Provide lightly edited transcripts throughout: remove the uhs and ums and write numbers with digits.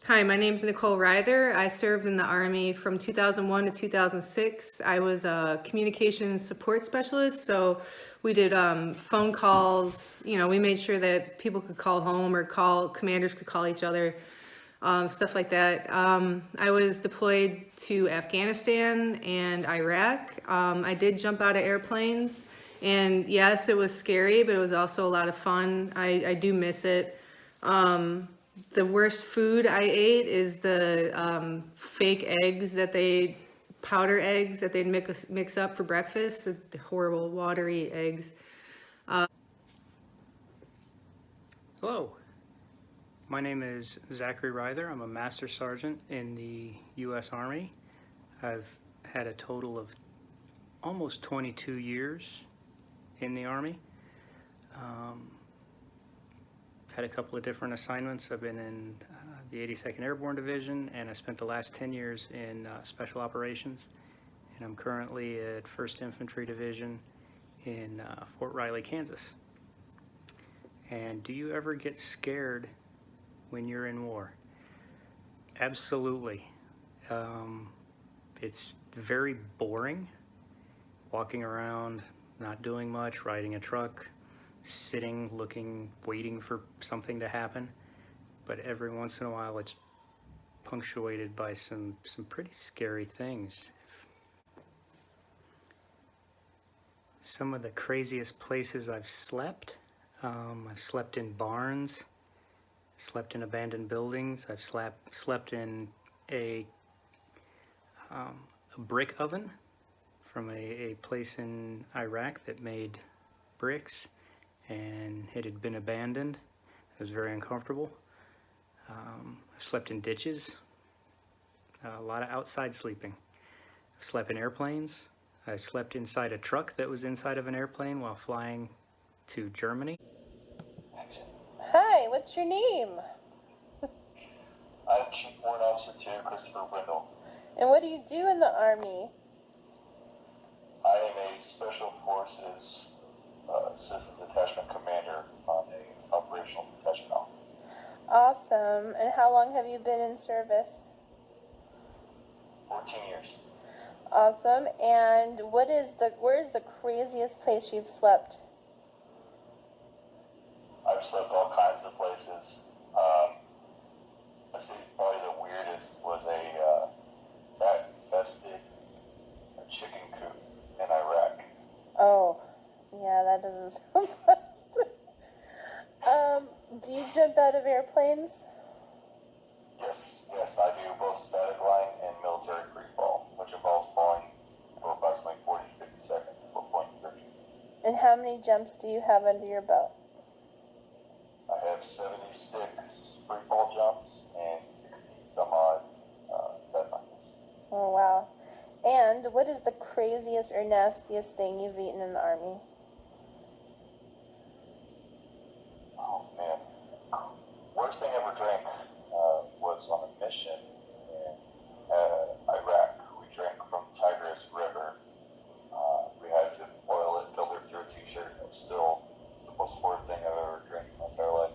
Hi, my name is Nicole Ryther. I served in the Army from 2001 to 2006. I was a communications support specialist, so we did phone calls. We made sure that people could call home or commanders could call each other, stuff like that. I was deployed to Afghanistan and Iraq. I did jump out of airplanes, and yes, it was scary, but it was also a lot of fun. I do miss it. The worst food I ate is the fake eggs powder eggs that they'd mix up for breakfast. The horrible, watery eggs. Hello, my name is Zachary Ryther. I'm a Master Sergeant in the U.S. Army. I've had a total of almost 22 years in the Army. Had a couple of different assignments. I've been in the 82nd Airborne Division, and I spent the last 10 years in Special Operations. And I'm currently at 1st Infantry Division in Fort Riley, Kansas. And do you ever get scared when you're in war? Absolutely. It's very boring walking around, not doing much, riding a truck, sitting, looking, waiting for something to happen. But every once in a while, it's punctuated by some pretty scary things. Some of the craziest places I've slept in barns, slept in abandoned buildings. I've slept in a brick oven from a place in Iraq that made bricks, and it had been abandoned. It was very uncomfortable. I've slept in ditches, a lot of outside sleeping. I've slept in airplanes. I slept inside a truck that was inside of an airplane while flying to Germany. Hi, what's your name? I'm Chief Warrant Officer 2, Christopher Wendell. And what do you do in the Army? I am a Special Forces Assistant Detachment Commander on a operational detachment office. Awesome. And how long have you been in service? 14 years. Awesome. And where's the craziest place you've slept? I've slept all kinds of places. Let's see, probably the weirdest was a bat-infested chicken coop in Iraq. Oh, yeah, that doesn't sound fun. Do you jump out of airplanes? Yes, I do both static line and military free fall, which involves falling for approximately 40 to 50 seconds before point conversion. And how many jumps do you have under your belt? I have 76 free fall jumps and 60 some odd static line jumps. Oh, wow. And what is the craziest or nastiest thing you've eaten in the Army? Oh man, worst thing I ever drank was on a mission in Iraq. We drank from Tigris River. We had to boil it, filter it through a t-shirt. It was still the most horrid thing I've ever drank in my entire life.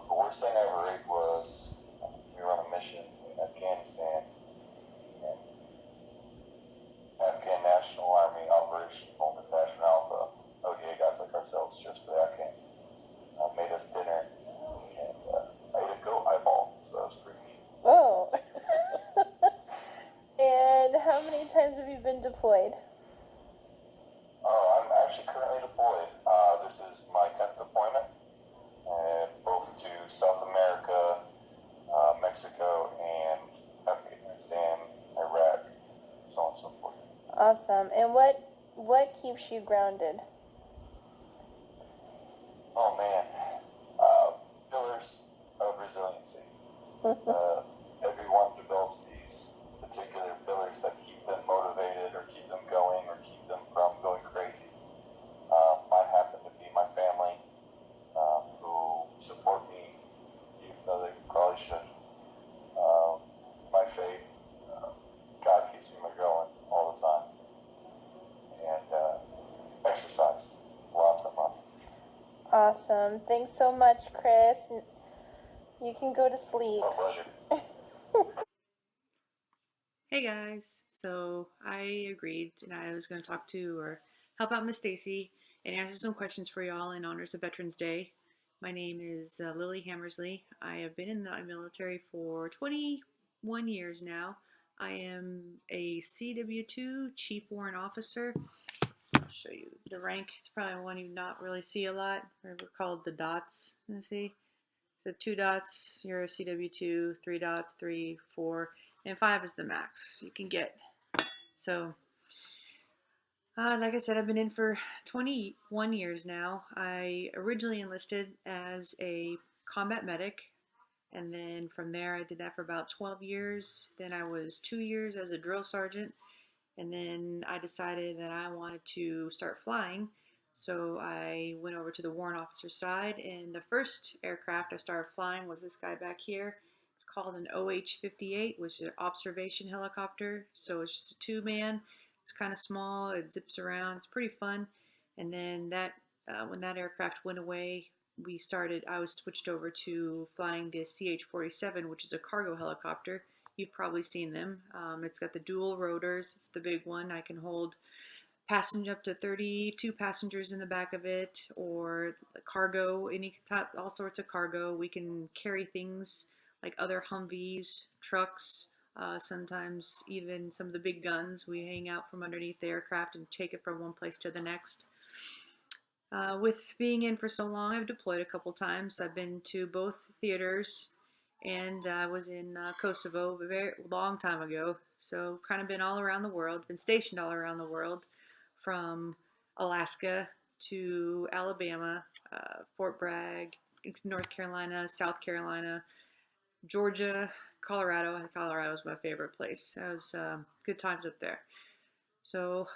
The worst thing I ever ate was we were on a mission in Afghanistan. And Afghan National Army Operational Detachment Alpha, ODA guys like ourselves, just for the Afghans, made us dinner, and I ate a goat eyeball, so that was pretty neat. Oh. And how many times have you been deployed? I'm actually currently deployed. This is my 10th deployment, both to South America, Mexico, and Afghanistan, Iraq, so on and so forth. Awesome. And what keeps you grounded? Oh man, pillars of resiliency. Everyone develops these particular pillars that keep them motivated or keep them going or keep them from going crazy. Mine happen to be my family, who support me even though they probably shouldn't. My faith, God keeps me going all the time. And exercise, lots and lots of exercise. Awesome. Thanks so much, Chris. You can go to sleep. My pleasure. Hey guys, so I agreed and I was going to talk to or help out Miss Stacy and answer some questions for y'all in honors of Veterans Day. My name is Lily Hammersley. I have been in the military for 21 years now. I am a CW2 Chief Warrant Officer. I'll show you the rank. It's probably one you not really see a lot. We're called the dots. Let's see. So 2 dots, you're a CW2, 3 dots, 3, 4, and 5 is the max you can get. So, like I said, I've been in for 21 years now. I originally enlisted as a combat medic, and then from there I did that for about 12 years. Then I was 2 years as a drill sergeant, and then I decided that I wanted to start flying. So I went over to the warrant officer side, and the first aircraft I started flying was this guy back here. It's called an OH-58, which is an observation helicopter. So it's just a 2-man. It's kind of small. It zips around. It's pretty fun. And then that when that aircraft went away, I was switched over to flying the CH-47, which is a cargo helicopter. You've probably seen them. It's got the dual rotors. It's the big one. I can hold passenger up to 32 passengers in the back of it, or cargo, any type, all sorts of cargo. We can carry things like other Humvees, trucks, sometimes even some of the big guns. We hang out from underneath the aircraft and take it from one place to the next. With being in for so long, I've deployed a couple times. I've been to both theaters, and I was in Kosovo a very long time ago. So kind of been all around the world, been stationed all around the world, from Alaska to Alabama, Fort Bragg, North Carolina, South Carolina, Georgia, Colorado. Colorado was my favorite place. That was good times up there. So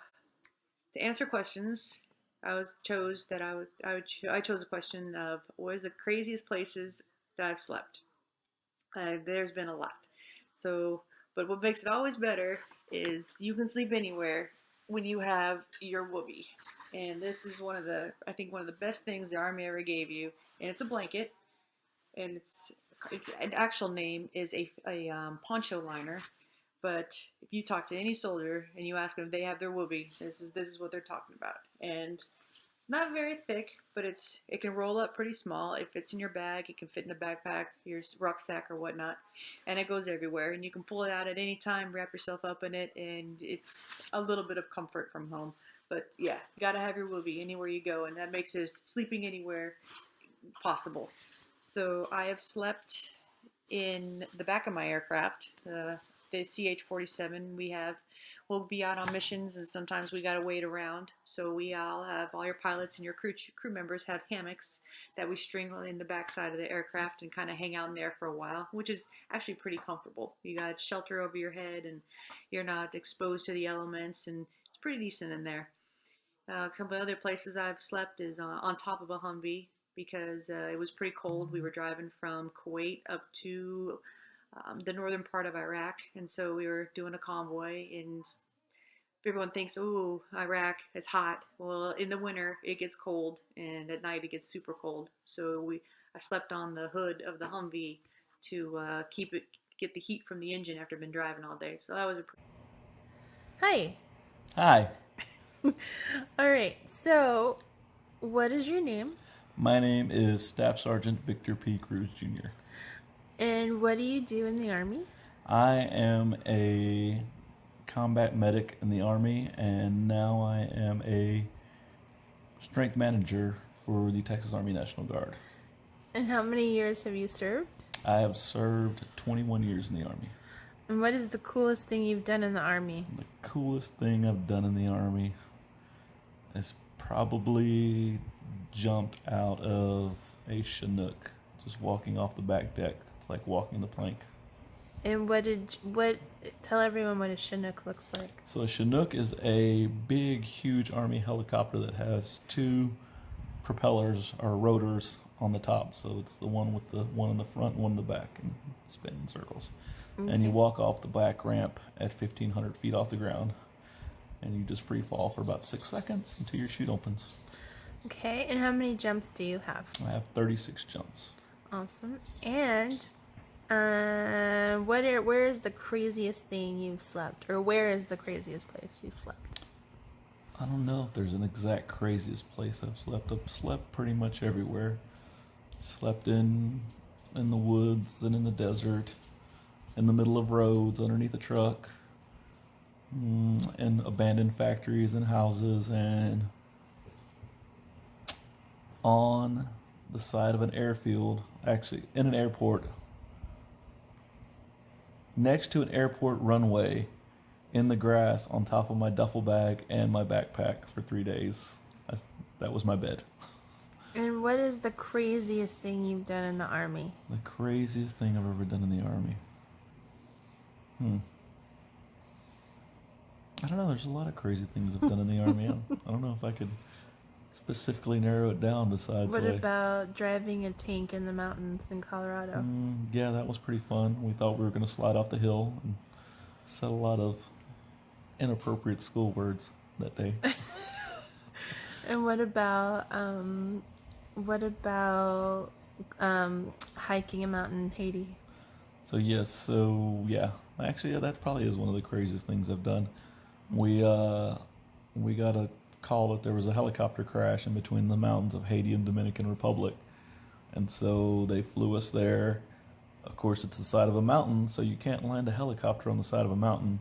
to answer questions, I chose a question of what is the craziest places that I've slept. There's been a lot. So, but what makes it always better is you can sleep anywhere when you have your whoopee. And this is one of the best things the Army ever gave you. And it's a blanket. And its an actual name is a poncho liner. But if you talk to any soldier and you ask them if they have their whoopee, this is what they're talking about. And it's not very thick, but it can roll up pretty small. It fits in your bag. It can fit in a backpack, your rucksack, or whatnot, and it goes everywhere. And you can pull it out at any time, wrap yourself up in it, and it's a little bit of comfort from home. But yeah, you gotta have your whoopee anywhere you go, and that makes just sleeping anywhere possible. So I have slept in the back of my aircraft, the CH-47. We'll be out on missions, and sometimes we gotta wait around. So all your pilots and your crew members have hammocks that we string in the backside of the aircraft and kind of hang out in there for a while, which is actually pretty comfortable. You got shelter over your head, and you're not exposed to the elements, and it's pretty decent in there. A couple of other places I've slept is on top of a Humvee, because it was pretty cold. We were driving from Kuwait up to the northern part of Iraq, and so we were doing a convoy, and everyone thinks, ooh, Iraq, it's hot. Well, in the winter it gets cold, and at night it gets super cold. So I slept on the hood of the Humvee to get the heat from the engine after I've been driving all day. So that was Hi. Hi, All right. So, what is your name? my name is Staff Sergeant Victor P. Cruz Jr. And what do you do in the Army? I am a combat medic in the Army, and now I am a strength manager for the Texas Army National Guard. And how many years have you served? I have served 21 years in the Army. And what is the coolest thing you've done in the Army? The coolest thing I've done in the Army is probably jumped out of a Chinook, just walking off the back deck. It's like walking the plank. And tell everyone what a Chinook looks like. So a Chinook is a big, huge Army helicopter that has 2 propellers or rotors on the top. So it's the one with the one in the front and one in the back, and spin in circles. Okay. And you walk off the back ramp at 1,500 feet off the ground, and you just free fall for about 6 seconds until your chute opens. Okay, and how many jumps do you have? I have 36 jumps. Awesome. And where is the craziest thing you've slept, or where is the craziest place you've slept? I don't know if there's an exact craziest place I've slept. I've slept pretty much everywhere. Slept in the woods and in the desert, in the middle of roads, underneath a truck, in abandoned factories and houses, and on the side of an airfield, actually in an airport, next to an airport runway, in the grass on top of my duffel bag and my backpack for 3 days. That was my bed. And what is the craziest thing you've done in the Army? The craziest thing I've ever done in the Army. I don't know. There's a lot of crazy things I've done in the Army. I don't know if I could specifically narrow it down besides What like, about driving a tank in the mountains in Colorado? yeah, that was pretty fun. We thought we were going to slide off the hill and said a lot of inappropriate school words that day. And what about hiking a mountain in Haiti? So yes, so yeah, actually yeah, that probably is one of the craziest things I've done. We got a call that there was a helicopter crash in between the mountains of Haiti and Dominican Republic, and so they flew us there. Of course, it's the side of a mountain, so you can't land a helicopter on the side of a mountain.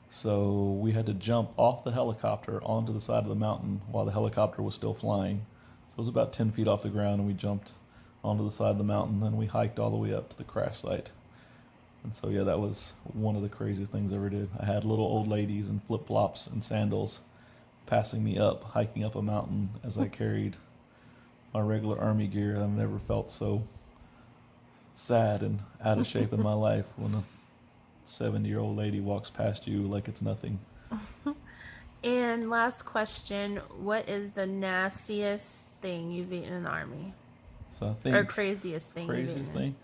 So we had to jump off the helicopter onto the side of the mountain while the helicopter was still flying. So it was about 10 feet off the ground, and we jumped onto the side of the mountain. Then we hiked all the way up to the crash site. And so, yeah, that was one of the craziest things I ever did. I had little old ladies in flip-flops and sandals passing me up, hiking up a mountain as I carried my regular Army gear. I've never felt so sad and out of shape in my life when a 70-year-old lady walks past you like it's nothing. And last question, what is the nastiest thing you've eaten in the Army? So I think Or craziest thing you've craziest eaten? thing.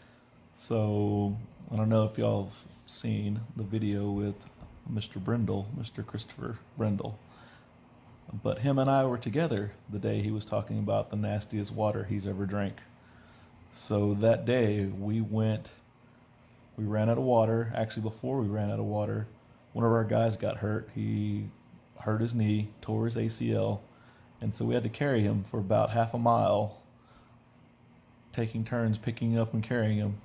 So I don't know if y'all have seen the video with Mr. Brindle, Mr. Christopher Brindle, but him and I were together the day he was talking about the nastiest water he's ever drank. So that day we ran out of water. Actually, before we ran out of water, one of our guys got hurt. He hurt his knee, tore his ACL, and so we had to carry him for about half a mile, taking turns picking up and carrying him.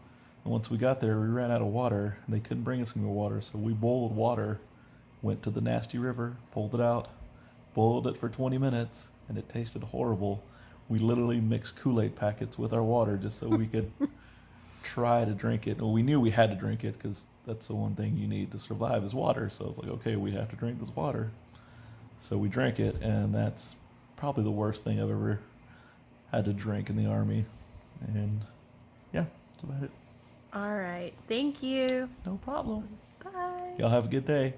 And once we got there, we ran out of water. They couldn't bring us any more water, so we boiled water, went to the nasty river, pulled it out, boiled it for 20 minutes, and it tasted horrible. We literally mixed Kool-Aid packets with our water just so we could try to drink it. Well, we knew we had to drink it because that's the one thing you need to survive is water. So it's like, okay, we have to drink this water. So we drank it, and that's probably the worst thing I've ever had to drink in the Army. And yeah, that's about it. All right. Thank you. No problem. Bye. Y'all have a good day.